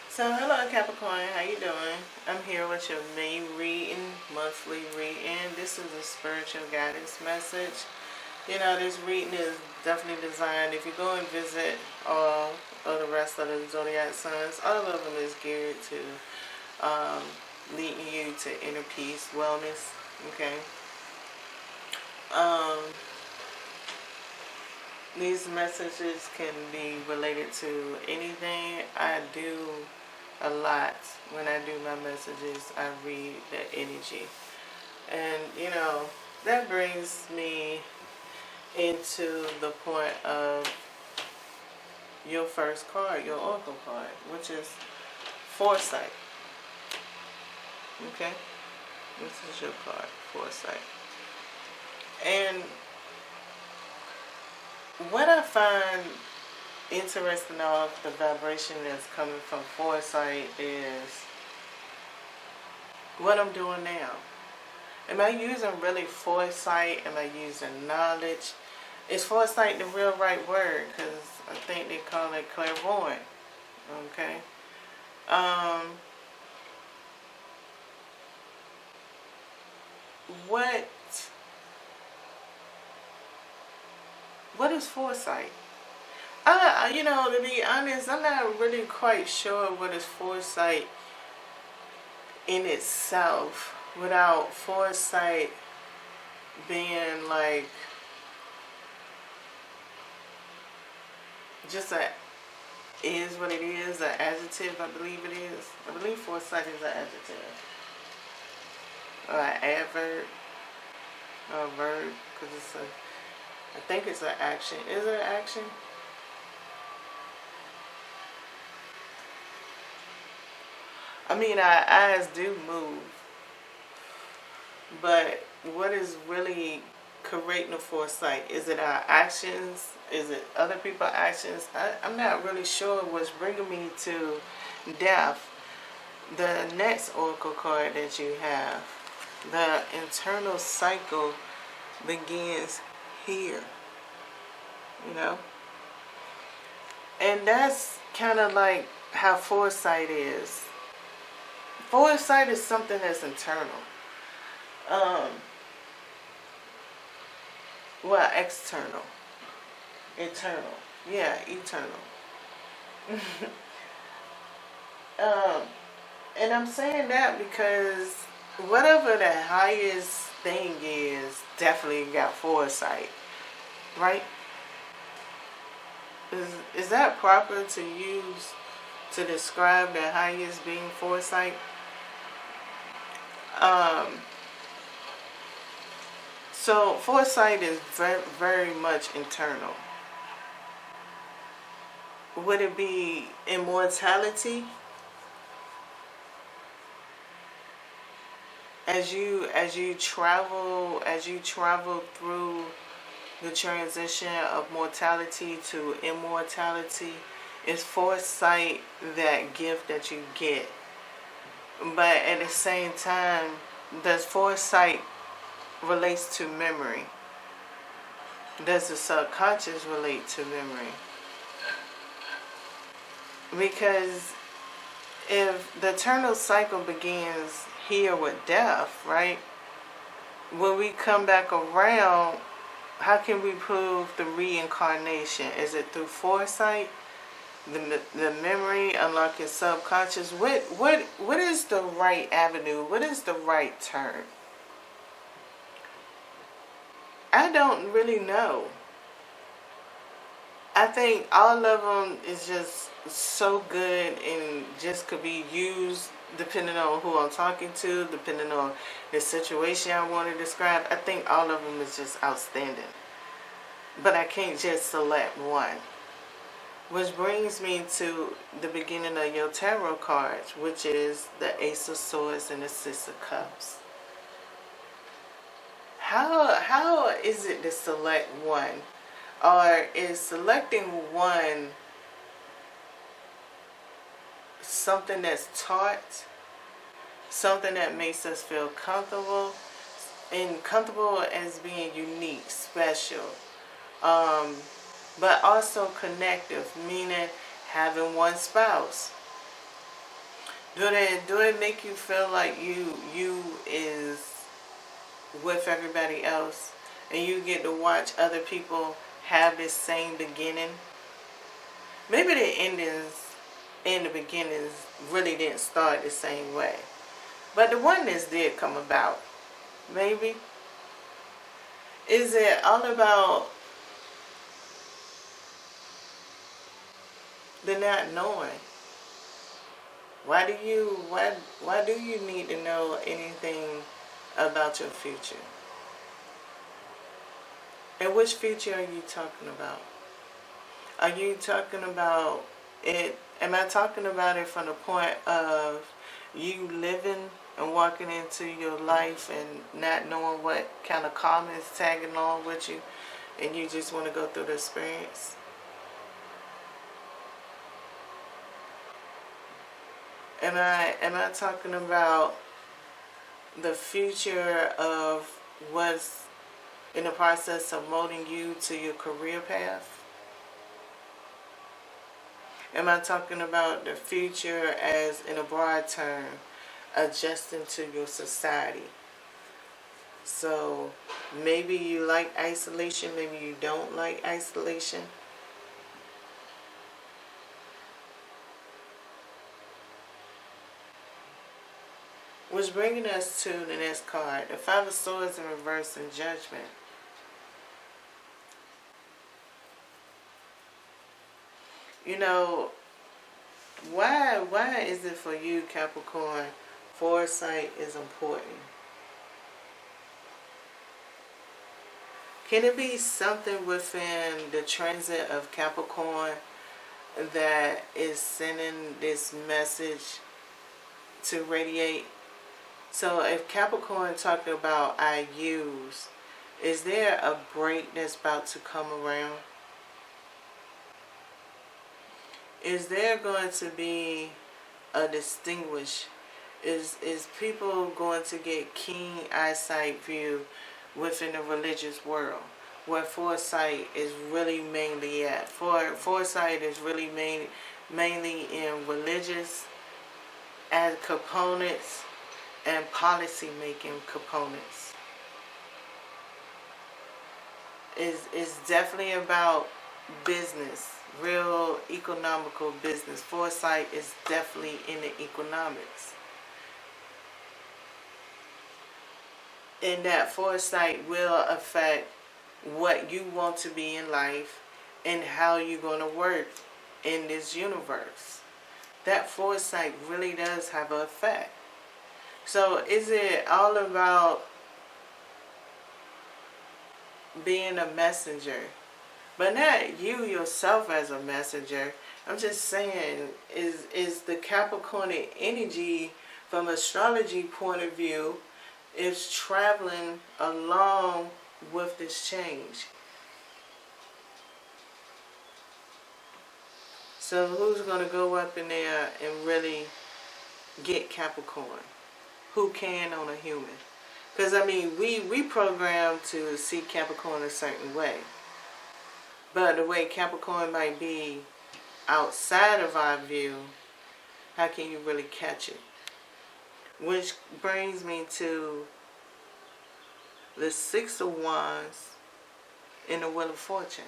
So hello Capricorn, how you doing? I'm here with your May reading, monthly reading. This is a spiritual guidance message. You know, this reading is definitely designed, if you go and visit all of the rest of the zodiac signs, all of them is geared to leading you to inner peace, wellness, okay? Um, these messages can be related to anything. I do a lot when I do my messages. I read the energy, and you know that brings me into the point of your first card, your oracle card, which is foresight. Okay, this is your card, foresight. And what I find interesting of the vibration that's coming from foresight is what I'm doing now. Am I using really foresight? Am I using knowledge? Is foresight the real right word? Because I think they call it clairvoyant. Okay. What is foresight? You know, to be honest, I'm not really quite sure what is foresight in itself, without foresight being like just a is what it is, an adjective. I believe it is. I believe foresight is an adjective or an adverb or a verb, because I think it's an action. Is it an action? I mean, our eyes do move, but what is really creating the foresight? Is it our actions? Is it other people's actions? I'm not really sure what's bringing me to death. The next oracle card that you have, the internal cycle begins here, you know? And that's kind of like how foresight is. Foresight is something that's internal. Well, external. Eternal. Yeah, eternal. And I'm saying that because whatever the highest thing is, definitely got foresight. Right? Is that proper to use to describe the highest being foresight? So foresight is very, very much internal. Would it be immortality? As you travel through the transition of mortality to immortality, is foresight that gift that you get. But at the same time, does foresight relates to memory? Does the subconscious relate to memory? Because if the eternal cycle begins here with death, right? When we come back around, how can we prove the reincarnation? Is it through foresight? The memory, unlocking subconscious? What is the right avenue? What is the right turn? I don't really know. I think all of them is just so good and just could be used depending on who I'm talking to, depending on the situation I want to describe. I think all of them is just outstanding. But I can't just select one. Which brings me to the beginning of your tarot cards, which is the Ace of Swords and the Six of Cups. How is it to select one? Or is selecting one something that's taught, something that makes us feel comfortable, and comfortable as being unique, special, but also connective, meaning having one spouse, Do it make you feel like you is with everybody else, and you get to watch other people have this same beginning? Maybe the endings and the beginnings really didn't start the same way, but the oneness did come about. Maybe. Is it all about the not knowing? Why do you need to know anything about your future? And which future are you talking about? Are you talking about it? Am I talking about it from the point of you living and walking into your life and not knowing what kind of karma is tagging along with you, and you just want to go through the experience? Am I talking about the future of what's in the process of molding you to your career path? Am I talking about the future as, in a broad term, adjusting to your society? So maybe you like isolation, maybe you don't like isolation. Which bringing us to the next card, the Five of Swords in reverse and Judgment. You know, why is it for you, Capricorn, foresight is important? Can it be something within the transit of Capricorn that is sending this message to radiate? So if Capricorn talking about I use, is there a break that's about to come around? Is there going to be a distinguish? Is people going to get keen eyesight view within the religious world, where foresight is really mainly at? Foresight is really mainly in religious as components and policy making components. Is definitely about business, real economical business. Foresight is definitely in the economics. And that foresight will affect what you want to be in life and how you're going to work in this universe. That foresight really does have an effect. So is it all about being a messenger? But not you yourself as a messenger. I'm just saying, is the Capricorn energy from astrology point of view is traveling along with this change? So who's going to go up in there and really get Capricorn? Who can on a human? Because, I mean, we programmed to see Capricorn a certain way. But the way Capricorn might be outside of our view, how can you really catch it? Which brings me to the Six of Wands in the Wheel of Fortune.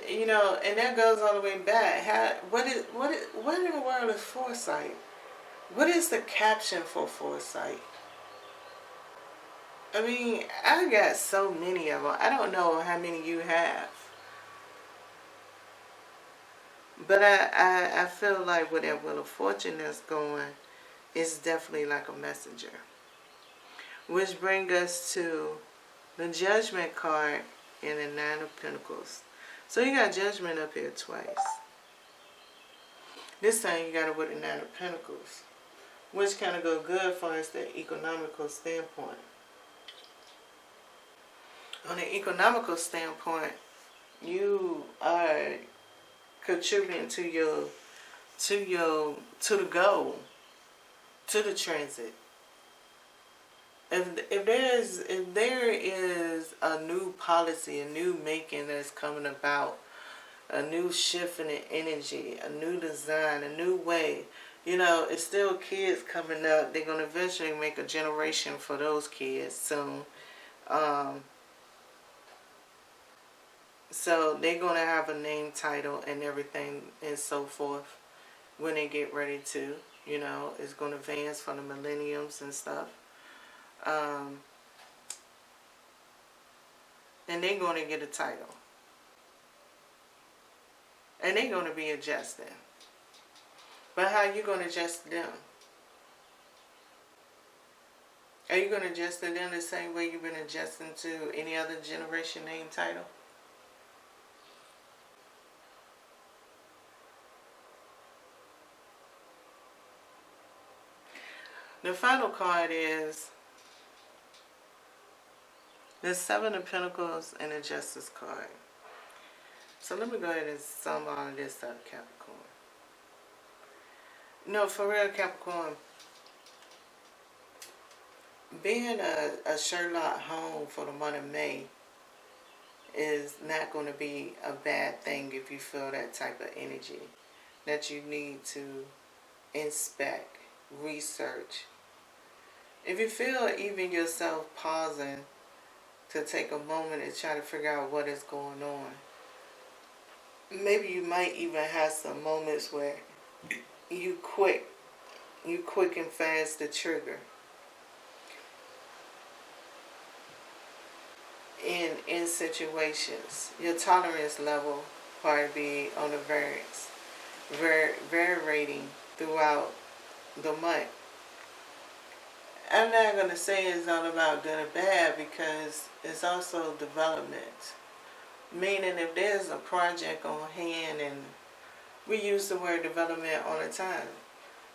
You know, and that goes all the way back. What in the world is foresight? What is the caption for foresight? I mean, I got so many of them. I don't know how many you have. But I feel like with that Wheel of Fortune that's going, it's definitely like a messenger. Which brings us to the Judgment card and the Nine of Pentacles. So you got Judgment up here twice. This time you got it with the Nine of Pentacles, which kind of go good for us the economical standpoint. On the economical standpoint, you are contributing to the goal, to the transit. if there is a new policy, a new making that's coming about, a new shift in the energy, a new design, a new way, you know, it's still kids coming up. They're gonna eventually make a generation for those kids soon. So they're gonna have a name, title, and everything and so forth when they get ready to. You know, it's gonna advance for the millenniums and stuff. Um, and they're gonna get a title. And they're gonna be adjusting. But how are you gonna adjust to them? Are you gonna adjust to them the same way you've been adjusting to any other generation name, title? The final card is the Seven of Pentacles and the Justice card. So let me go ahead and sum all of this up, Capricorn. No, for real, Capricorn, being a Sherlock home for the month of May is not going to be a bad thing if you feel that type of energy that you need to inspect, research. If you feel even yourself pausing to take a moment and try to figure out what is going on, maybe you might even have some moments where you quick and fast the trigger in situations. Your tolerance level probably be on the varying throughout the month. I'm not going to say it's all about good or bad, because it's also development. Meaning if there's a project on hand, and we use the word development all the time.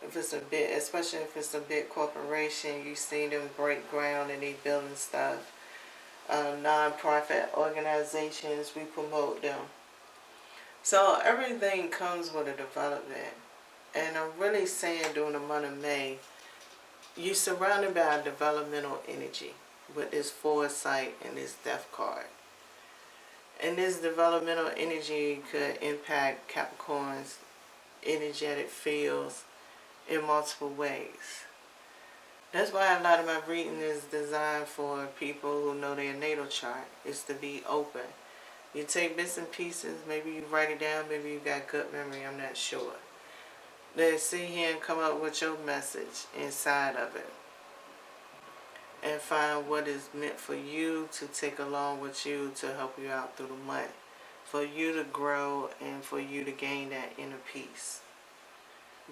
If it's a big, especially if it's a big corporation, you see them break ground and they building stuff. Non-profit organizations, we promote them. So everything comes with a development. And I'm really saying during the month of May, you're surrounded by developmental energy with this foresight and this death card. And this developmental energy could impact Capricorn's energetic fields in multiple ways. That's why a lot of my reading is designed for people who know their natal chart. It's to be open. You take bits and pieces, maybe you write it down, maybe you got gut memory, I'm not sure. Let's sit here and come up with your message inside of it. And find what is meant for you to take along with you to help you out through the month. For you to grow and for you to gain that inner peace.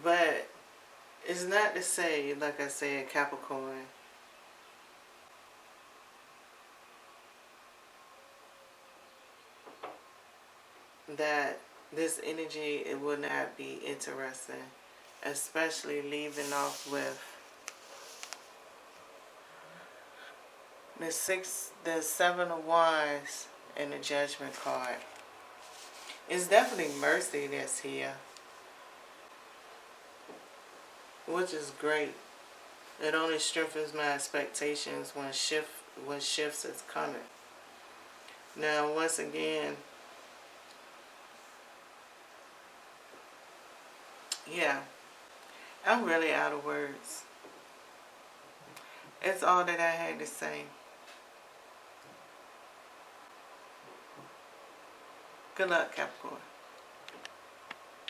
But it's not to say, like I said, Capricorn, that this energy, it would not be interesting. Especially leaving off with the Seven of Wands and the Judgment card. It's definitely mercy that's here, which is great. It only strengthens my expectations when shifts is coming. Now, once again, yeah, I'm really out of words. It's all that I had to say. Good luck, Capricorn.